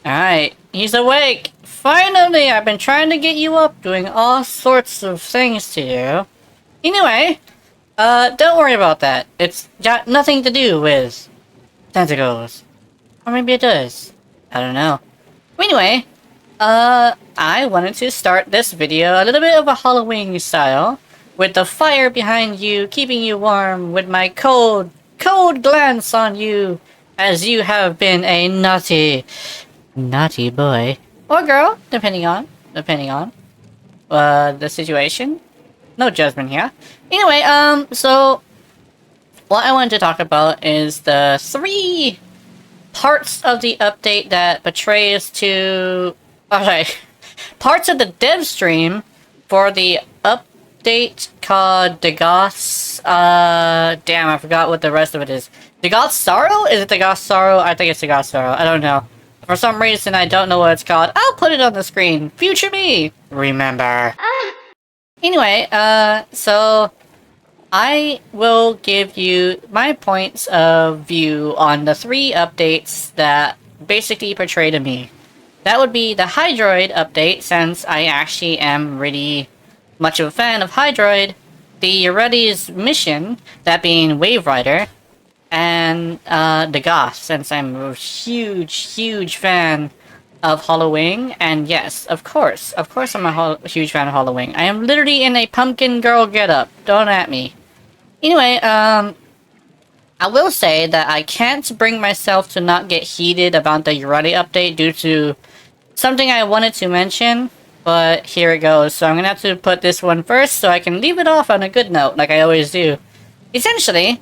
Alright, he's awake! Finally! I've been trying to get you up, doing all sorts of things to you. Anyway, don't worry about that. It's got nothing to do with tentacles. Or maybe it does. I don't know. Anyway, I wanted to start this video a little bit of a Halloween style, with the fire behind you, keeping you warm, with my cold glance on you, as you have been a naughty boy. Or girl, depending on the situation. No judgment here. Anyway, so what I wanted to talk about is the 3 parts of the update that betrays to... parts of the Devstream for the update called Deas... damn, I forgot what the rest of it is. Deas Sorrow? Is it Deas Sorrow? I think it's Deas Sorrow. I don't know. For some reason, I don't know what it's called. I'll put it on the screen. Future me! Remember. Anyway, so... I will give you my points of view on the 3 updates that basically portray to me. That would be the Hydroid update, since I actually am really much of a fan of Hydroid, the Yareli's mission, that being Wave Rider, and the Goth, since I'm a huge fan of Halloween, and yes, of course I'm a huge fan of Halloween. I am literally in a pumpkin girl getup, don't at me. Anyway, I will say that I can't bring myself to not get heated about the Yareli update due to something I wanted to mention, but here it goes. So I'm gonna have to put this one first so I can leave it off on a good note, like I always do. Essentially,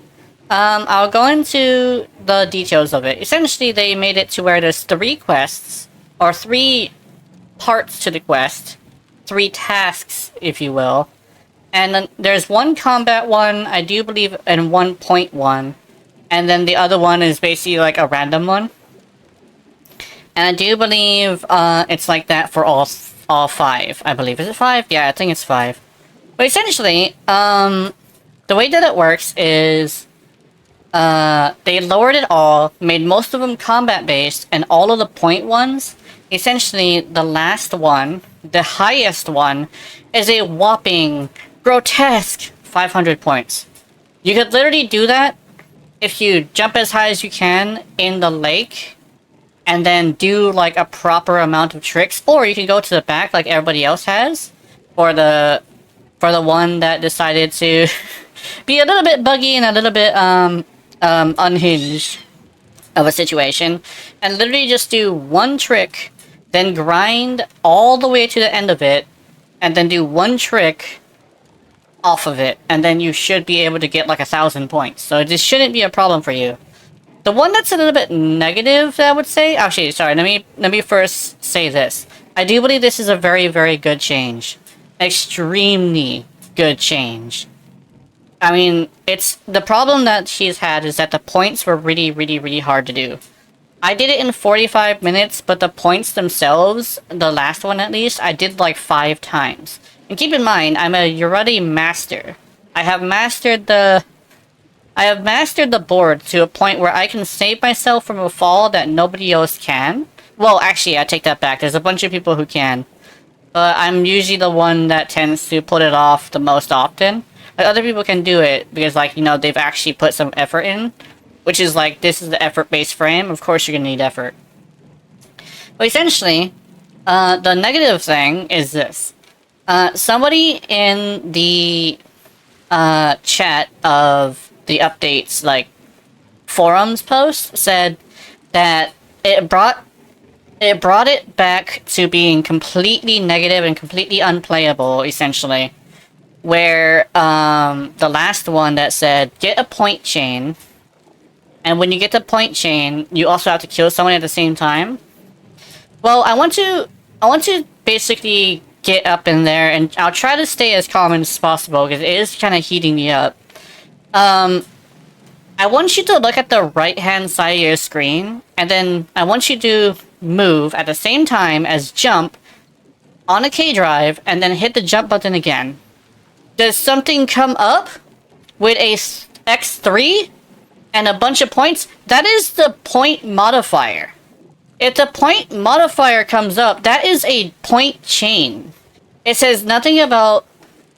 I'll go into the details of it. Essentially, they made it to where there's 3 quests, or 3 parts to the quest, 3 tasks, if you will. And then there's one combat one, I do believe, and one point one. And then the other one is basically like a random one. And I do believe it's like that for all 5, I believe. Is it 5? Yeah, I think it's 5. But essentially, the way that it works is they lowered it all, made most of them combat-based, and all of the point ones, essentially the last one, the highest one, is a whopping, grotesque 500 points. You could literally do that if you jump as high as you can in the lake, and then do like a proper amount of tricks, or you can go to the back like everybody else has, for the one that decided to be a little bit buggy and a little bit unhinged of a situation, and literally just do one trick, then grind all the way to the end of it, and then do one trick off of it, and then you should be able to get like 1,000 points. So this shouldn't be a problem for you. The one that's a little bit negative, I would say... Actually, sorry, let me first say this. I do believe this is a very good change. Extremely good change. I mean, it's... The problem that she's had is that the points were really hard to do. I did it in 45 minutes, but the points themselves, the last one at least, I did like 5 times. And keep in mind, I'm a Yareli master. I have mastered the board to a point where I can save myself from a fall that nobody else can. Well, actually, I take that back. There's a bunch of people who can. But I'm usually the one that tends to put it off the most often. Like, other people can do it because, like, you know, they've actually put some effort in. Which is like, this is the effort-based frame. Of course you're gonna need effort. But essentially, the negative thing is this. Somebody in the chat of the updates, like, forums post said that it brought it back to being completely negative and completely unplayable, essentially. Where, the last one that said, get a point chain, and when you get the point chain, you also have to kill someone at the same time. Well, I want to basically get up in there, and I'll try to stay as calm as possible, because it is kind of heating me up. I want you to look at the right-hand side of your screen, and then I want you to move at the same time as jump on a K drive, and then hit the jump button again. Does something come up with a X3 and a bunch of points? That is the point modifier. If the point modifier comes up, that is a point chain. It says nothing about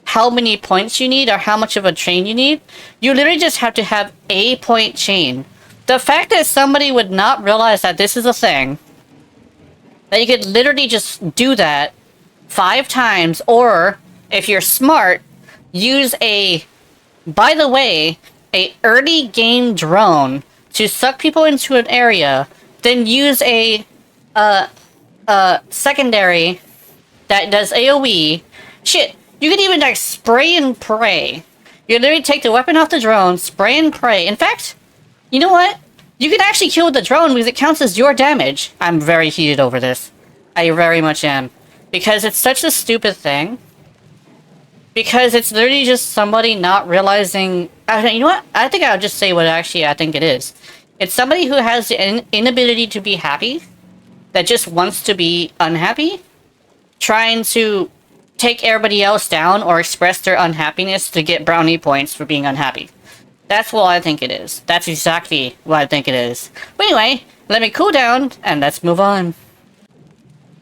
how many points you need or how much of a chain you need. You literally just have to have a point chain. The fact that somebody would not realize that this is a thing, that you could literally just do that 5 times, or if you're smart, use a, by the way, a early game drone to suck people into an area, then use a secondary that does AoE. Shit, you could even like spray and pray. You literally take the weapon off the drone, spray and pray. In fact, you know what? You can actually kill the drone because it counts as your damage. I'm very heated over this. I very much am. Because it's such a stupid thing. Because it's literally just somebody not realizing... you know what? I think I'll just say what actually I think it is. It's somebody who has the inability to be happy, that just wants to be unhappy, trying to take everybody else down or express their unhappiness to get brownie points for being unhappy. That's what I think it is. That's exactly what I think it is. But anyway, let me cool down, and let's move on.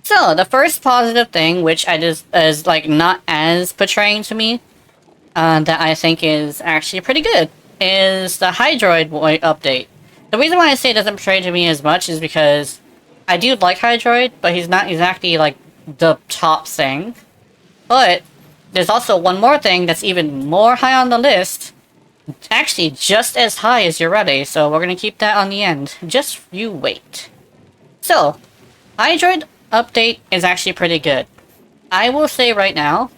So, the first positive thing, which I just is like not as portraying to me, that I think is actually pretty good, is the Hydroid update. The reason why I say it doesn't portray to me as much is because I do like Hydroid, but he's not exactly like the top thing. But there's also one more thing that's even more high on the list. Actually, just as high as Yareli, so we're gonna keep that on the end. Just you wait. So, Hydroid update is actually pretty good. I will say right now,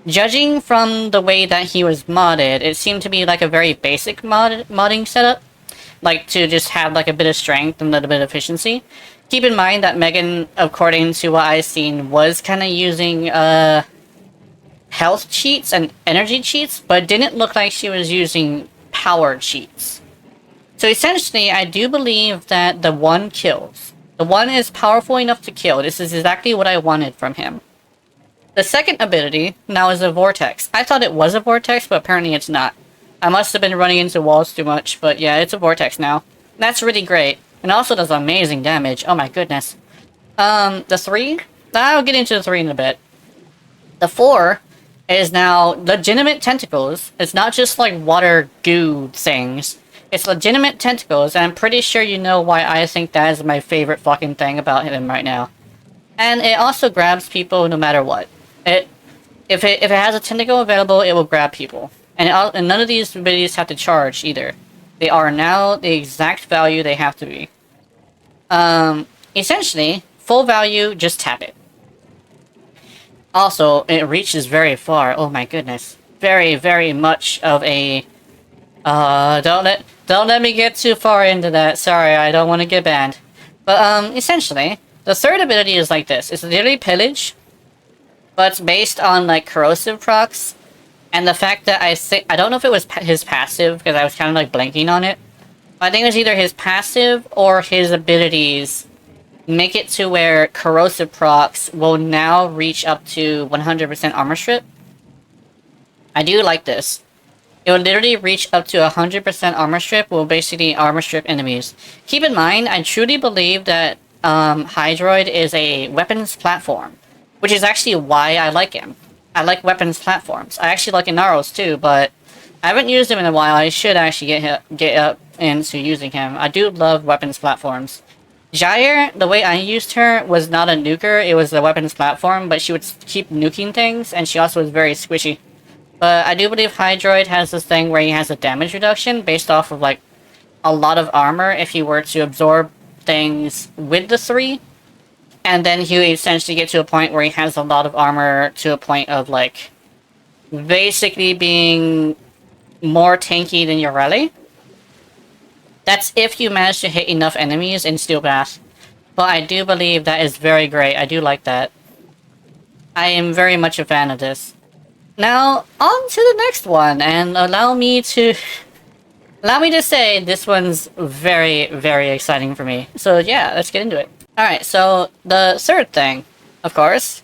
judging from the way that he was modded, it seemed to be like a very basic modding setup. Like to just have like a bit of strength and a little bit of efficiency. Keep in mind that Megan, according to what I've seen, was kind of using health cheats and energy cheats, but didn't look like she was using power cheats. So essentially, I do believe that the one kills. The one is powerful enough to kill. This is exactly what I wanted from him. The second ability now is a vortex. I thought it was a vortex, but apparently it's not. I must have been running into walls too much, but yeah, it's a vortex now. That's really great. And also does amazing damage. Oh my goodness. The 3? I'll get into the 3 in a bit. The 4 is now legitimate tentacles. It's not just like water goo things. It's legitimate tentacles, and I'm pretty sure you know why I think that is my favorite fucking thing about him right now. And it also grabs people no matter what. If it has a tentacle available, it will grab people. And none of these abilities have to charge either. They are now the exact value they have to be. Essentially, full value, just tap it. Also, it reaches very far. Oh my goodness. Very, very much of a... don't let me get too far into that. Sorry, I don't want to get banned. But, essentially, the third ability is like this. It's literally pillage, but it's based on, like, corrosive procs. And the fact that I don't know if it was his passive, because I was kind of, like, blanking on it. But I think it was either his passive or his abilities make it to where corrosive procs will now reach up to 100% armor strip. I do like this. It will literally reach up to 100% armor strip, will basically armor strip enemies. Keep in mind, I truly believe that Hydroid is a weapons platform, which is actually why I like him. I like weapons platforms. I actually like Inaros too, but I haven't used him in a while. I should actually get up into using him. I do love weapons platforms. Jair, the way I used her, was not a nuker, it was a weapons platform, but she would keep nuking things, and she also was very squishy. But I do believe Hydroid has this thing where he has a damage reduction based off of, like, a lot of armor if he were to absorb things with the 3. And then he would essentially get to a point where he has a lot of armor to a point of, like, basically being more tanky than Yareli. That's if you manage to hit enough enemies in Steel Bath. But I do believe that is very great. I do like that. I am very much a fan of this. Now, on to the next one, and allow me to say this one's very, very exciting for me. So yeah, let's get into it. Alright, so the third thing, of course,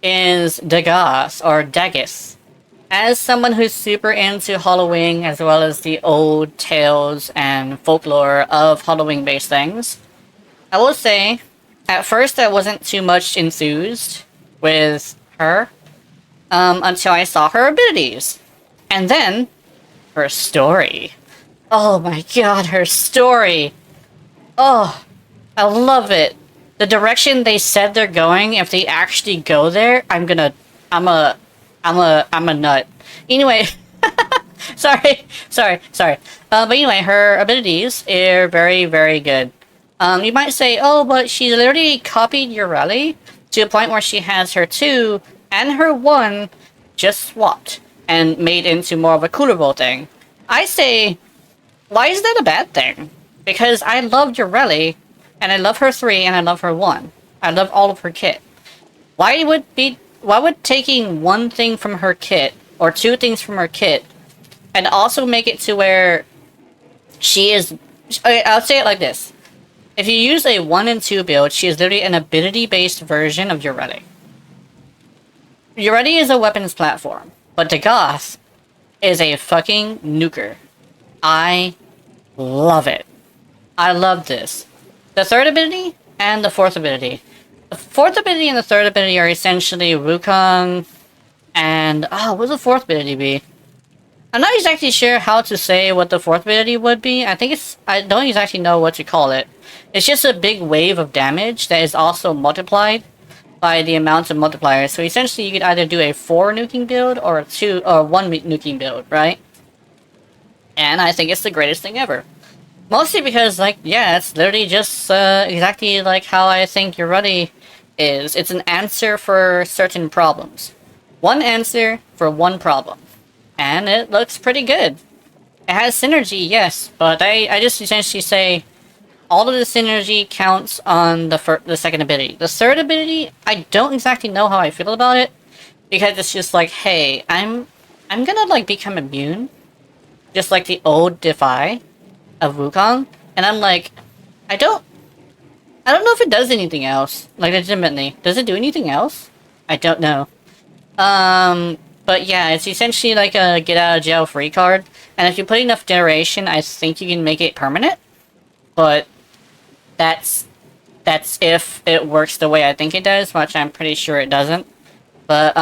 is Deas, or Deas. As someone who's super into Halloween, as well as the old tales and folklore of Halloween-based things, I will say, at first I wasn't too much enthused with her, until I saw her abilities. And then, her story. Oh my god, her story! Oh, I love it. The direction they said they're going, if they actually go there, I'm a nut. Anyway, sorry. But anyway, her abilities are very, very good. You might say, oh, but she literally copied Yareli to a point where she has her 2 and her 1 just swapped and made into more of a cooler bowl thing. I say, why is that a bad thing? Because I love Yareli, and I love her 3, and I love her 1. I love all of her kit. Why would taking 1 thing from her kit, or 2 things from her kit, and also make it to where she is... Okay, I'll say it like this. If you use a 1 and 2 build, she is literally an ability-based version of Yareli. Yareli is a weapons platform, but Deas is a fucking nuker. I love it. I love this. The 3rd ability and the 4th ability. The 4th ability and the 3rd ability are essentially Wukong and... oh, what would the 4th ability be? I'm not exactly sure how to say what the 4th ability would be. I think it's... I don't exactly know what to call it. It's just a big wave of damage that is also multiplied by the amount of multipliers. So essentially you could either do a 4 nuking build or a 2 or 1 nuking build, right? And I think it's the greatest thing ever. Mostly because, like, yeah, it's literally just exactly like how I think Yareli is. It's an answer for certain problems. 1 answer for 1 problem. And it looks pretty good. It has synergy, yes, but I just essentially say all of the synergy counts on the 2nd ability. The 3rd ability, I don't exactly know how I feel about it, because it's just like, hey, I'm gonna, like, become immune, just like the old Defy of Wukong, and I'm like, I don't know if it does anything else. Like, legitimately, does it do anything else? I don't know. But yeah, it's essentially like a get out of jail free card, and if you put enough duration, I think you can make it permanent. But that's if it works the way I think it does, which I'm pretty sure it doesn't. But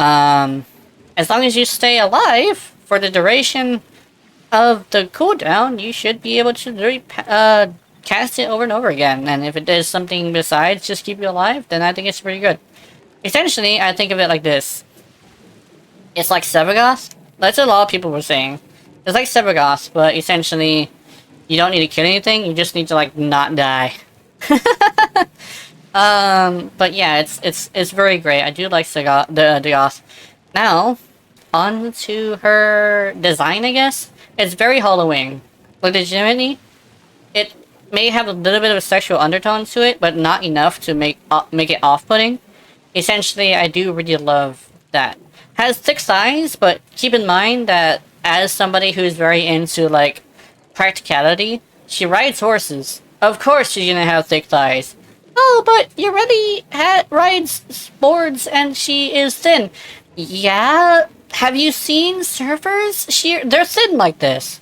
as long as you stay alive for the duration of the cooldown, you should be able to cast it over and over again. And if it does something besides just keep you alive, then I think it's pretty good. Essentially, I think of it like this. It's like Sevagoth. That's what a lot of people were saying. It's like Sevagoth, but essentially, you don't need to kill anything, you just need to, like, not die. But yeah, it's very great. I do like the Deas. Now, on to her design, I guess. It's very Halloween. Like, legitimately, it may have a little bit of a sexual undertone to it, but not enough to make it off-putting. Essentially, I do really love that. Has thick thighs, but keep in mind that as somebody who's very into, like, practicality, she rides horses. Of course she's gonna have thick thighs. Oh, but Yareli rides boards and she is thin. Yeah? Have you seen surfers? They're thin like this.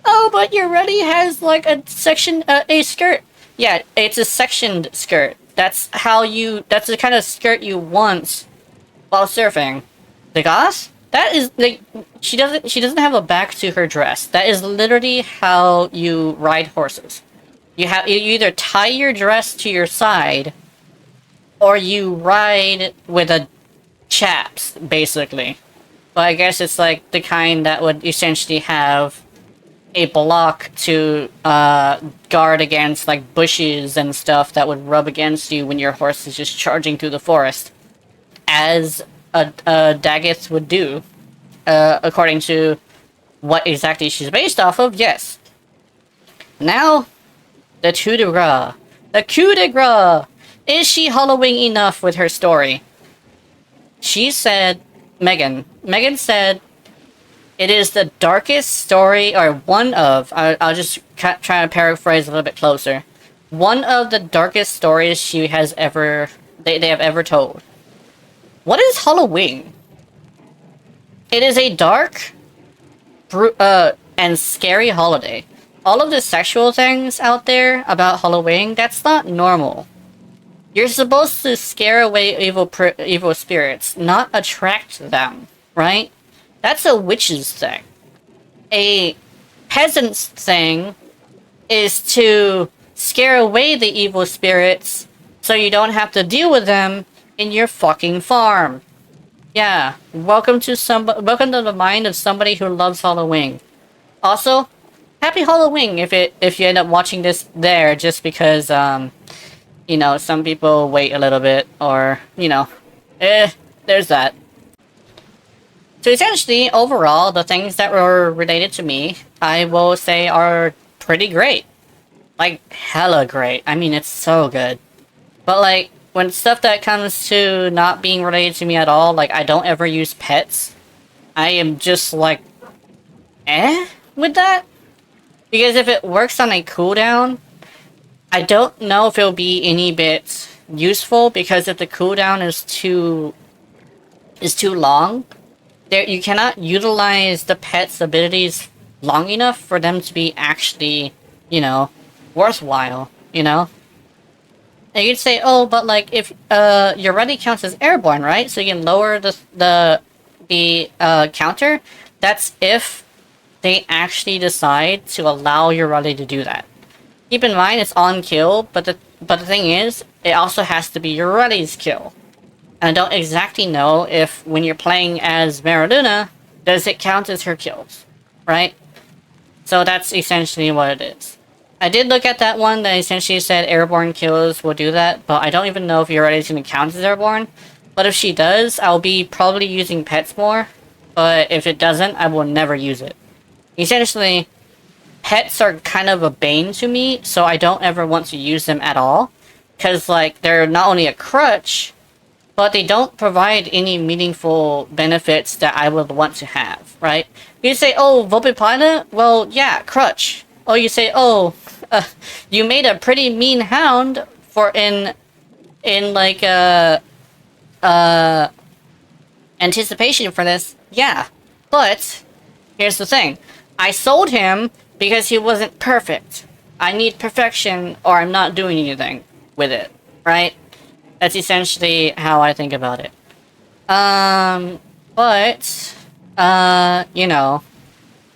Oh, but Yareli has, like, a skirt. Yeah, it's a sectioned skirt. That's the kind of skirt you want while surfing. Deas? That is, like, she doesn't have a back to her dress. That is literally how you ride horses. You either tie your dress to your side, or you ride with a chaps, basically. But I guess it's like the kind that would essentially have a block to guard against, like, bushes and stuff that would rub against you when your horse is just charging through the forest. As a Daggith would do, according to what exactly she's based off of, yes. Now, the coup de grace. The coup de grace! Is she Halloween enough with her story? She said, Megan said, it is the darkest story, or one of, I'll just try to paraphrase a little bit closer. One of the darkest stories they have ever told. What is Halloween? It is a dark, and scary holiday. all of the sexual things out there about Halloween, that's not normal. You're supposed to scare away evil spirits, not attract them, right? That's a witch's thing. A peasant's thing is to scare away the evil spirits so you don't have to deal with them in your fucking farm. Yeah, welcome to the mind of somebody who loves Halloween. Also, happy Halloween if you end up watching this there, just because you know, some people wait a little bit, or you know, there's that. So essentially, overall, the things that were related to me, I will say are pretty great. Like, hella great. I mean, it's so good. But like, when stuff that comes to not being related to me at all, like, I don't ever use pets, I am just like, with that? Because if it works on a cooldown, I don't know if it'll be any bit useful, because if the cooldown is too long, you cannot utilize the pet's abilities long enough for them to be actually, you know, worthwhile, you know? And you'd say, oh, but like, if, Yareli counts as airborne, right? So you can lower the counter. That's if they actually decide to allow Yareli to do that. Keep in mind, it's on kill, but the thing is, it also has to be Yareli's kill. And I don't exactly know if, when you're playing as Mariluna, does it count as her kills, right? So that's essentially what it is. I did look at that one that essentially said airborne kills will do that, but I don't even know if Yareli's going to count as airborne. But if she does, I'll be probably using pets more, but if it doesn't, I will never use it. Essentially, pets are kind of a bane to me, so I don't ever want to use them at all. Because, like, they're not only a crutch, but they don't provide any meaningful benefits that I would want to have, right? You say, oh, Volpipina? Well, yeah, crutch. Oh, you say, oh, you made a pretty mean hound for in like, anticipation for this. Yeah, but here's the thing. I sold him because he wasn't perfect. I need perfection or I'm not doing anything with it, right? That's essentially how I think about it. But, you know,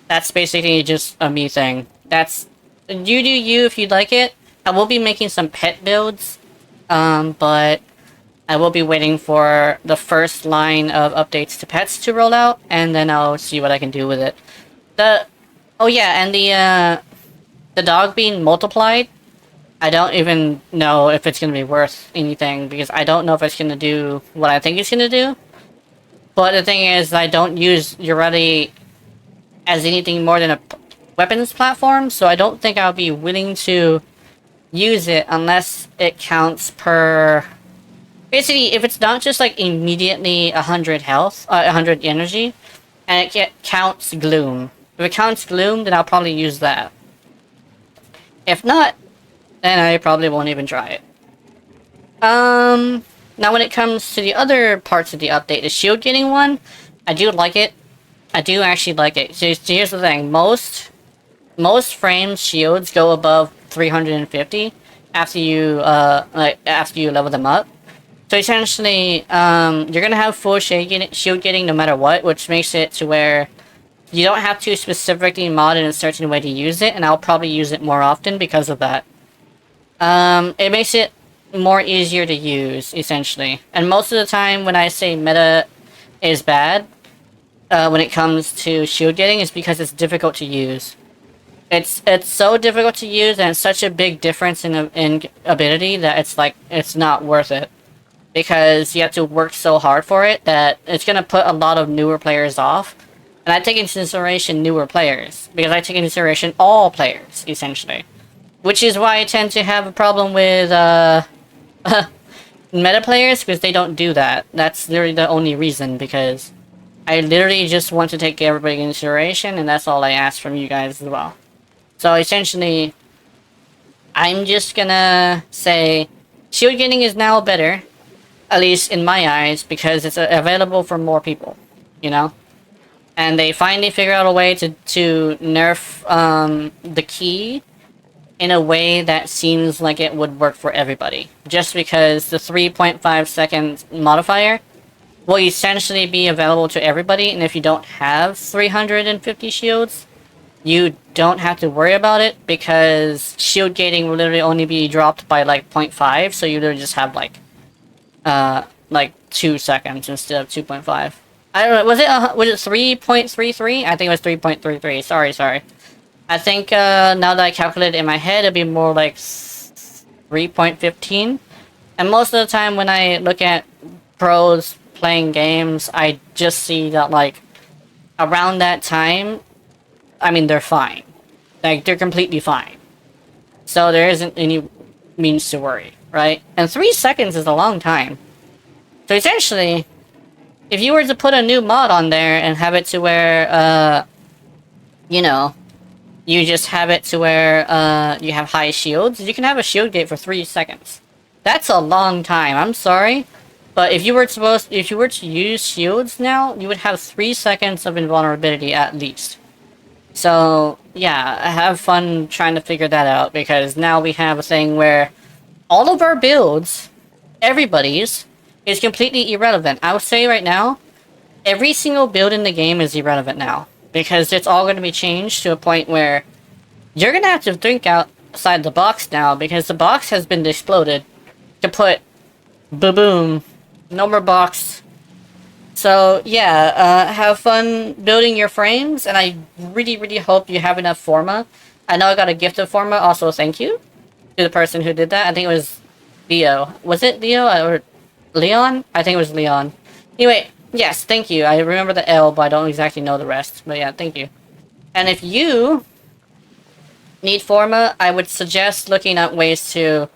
that's basically just a me thing. That's, you do you if you'd like it. I will be making some pet builds, but I will be waiting for the first line of updates to pets to roll out, and then I'll see what I can do with it. Oh yeah, and the dog being multiplied, I don't even know if it's gonna be worth anything, because I don't know if it's gonna do what I think it's gonna do. But the thing is, I don't use Yareli as anything more than a weapons platform, so I don't think I'll be willing to use it unless it counts per... Basically, if it's not just like immediately 100 health, 100 energy, and it counts gloom. If it counts gloom, then I'll probably use that. If not, then I probably won't even try it. Now when it comes to the other parts of the update, the shield getting one, I do like it. I do actually like it. So here's the thing, most frame shields go above 350 after you level them up. So essentially, you're gonna have full shield getting no matter what, which makes it to where you don't have to specifically mod in a certain way to use it, and I'll probably use it more often because of that. It makes it more easier to use, essentially. And most of the time when I say meta is bad, when it comes to shield getting, is because it's difficult to use. It's so difficult to use, and it's such a big difference in ability that it's like, it's not worth it. Because you have to work so hard for it that it's gonna put a lot of newer players off. And I take into consideration newer players, because I take into consideration all players, essentially. Which is why I tend to have a problem with, meta players, because they don't do that. That's literally the only reason, because I literally just want to take everybody into consideration, and that's all I ask from you guys as well. So essentially, I'm just gonna say, shield getting is now better, at least in my eyes, because it's available for more people, you know? And they finally figured out a way to nerf the key in a way that seems like it would work for everybody. Just because the 3.5 second modifier will essentially be available to everybody, and if you don't have 350 shields, you don't have to worry about it, because shield gating will literally only be dropped by like 0.5, so you literally just have like 2 seconds instead of 2.5. I don't know, was it 3.33? I think it was 3.33. Sorry. I think now that I calculated in my head, it'd be more like 3.15. And most of the time when I look at pros playing games, I just see that like around that time, I mean, they're fine. Like, they're completely fine. So there isn't any means to worry, right? And 3 seconds is a long time. So essentially, if you were to put a new mod on there and have it to where, you know, you just have it to where you have high shields, you can have a shield gate for 3 seconds. That's a long time, I'm sorry. But if you were to use shields now, you would have 3 seconds of invulnerability at least. So, yeah, have fun trying to figure that out, because now we have a thing where all of our builds, everybody's, is completely irrelevant. I would say right now, every single build in the game is irrelevant now, because it's all going to be changed to a point where you're going to have to think outside the box now, because the box has been exploded to put boom, no more box. So yeah, have fun building your frames, and I really hope you have enough Forma. I know I got a gift of Forma, also thank you to the person who did that. I think it was Leo. Was it Leo or Leon? I think it was Leon. Anyway, yes, thank you. I remember the L, but I don't exactly know the rest. But yeah, thank you. And if you need Forma, I would suggest looking at ways to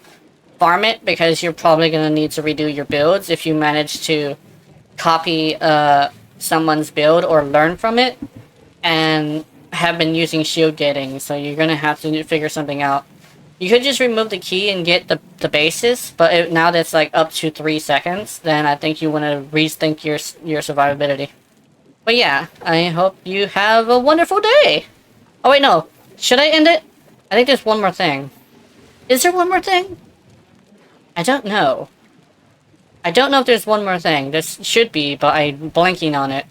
farm it, because you're probably going to need to redo your builds if you manage to copy someone's build or learn from it and have been using shield gating, so you're gonna have to figure something out. You could just remove the key and get the basis, but now that's like up to 3 seconds, then I think you want to rethink your survivability. But yeah, I hope you have a wonderful day! Oh wait, no. Should I end it? I think there's one more thing. Is there one more thing? I don't know. I don't know if there's one more thing. There should be, but I'm blanking on it.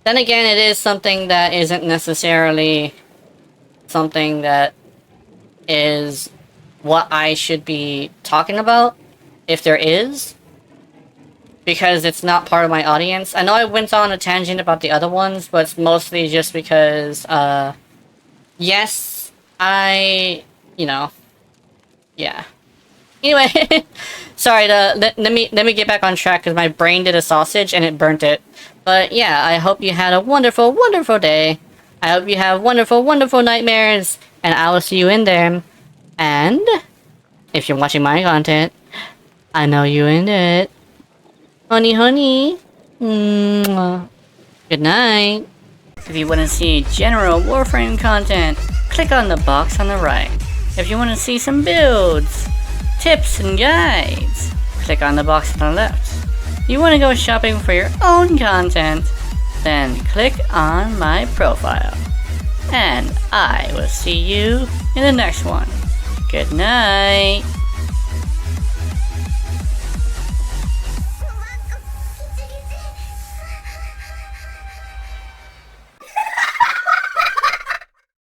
Then again, it is something that isn't necessarily something that is what I should be talking about, if there is, because it's not part of my audience. I know I went on a tangent about the other ones, but it's mostly just because, yes, yeah. Anyway, sorry, let me get back on track, because my brain did a sausage and it burnt it. But yeah, I hope you had a wonderful, wonderful day. I hope you have wonderful, wonderful nightmares, and I will see you in there. And if you're watching my content, I know you into it. Honey, honey. Mwah. Good night. If you want to see general Warframe content, click on the box on the right. If you want to see some builds, tips and guides, click on the box on the left. You want to go shopping for your own content, then click on my profile. And I will see you in the next one. Good night.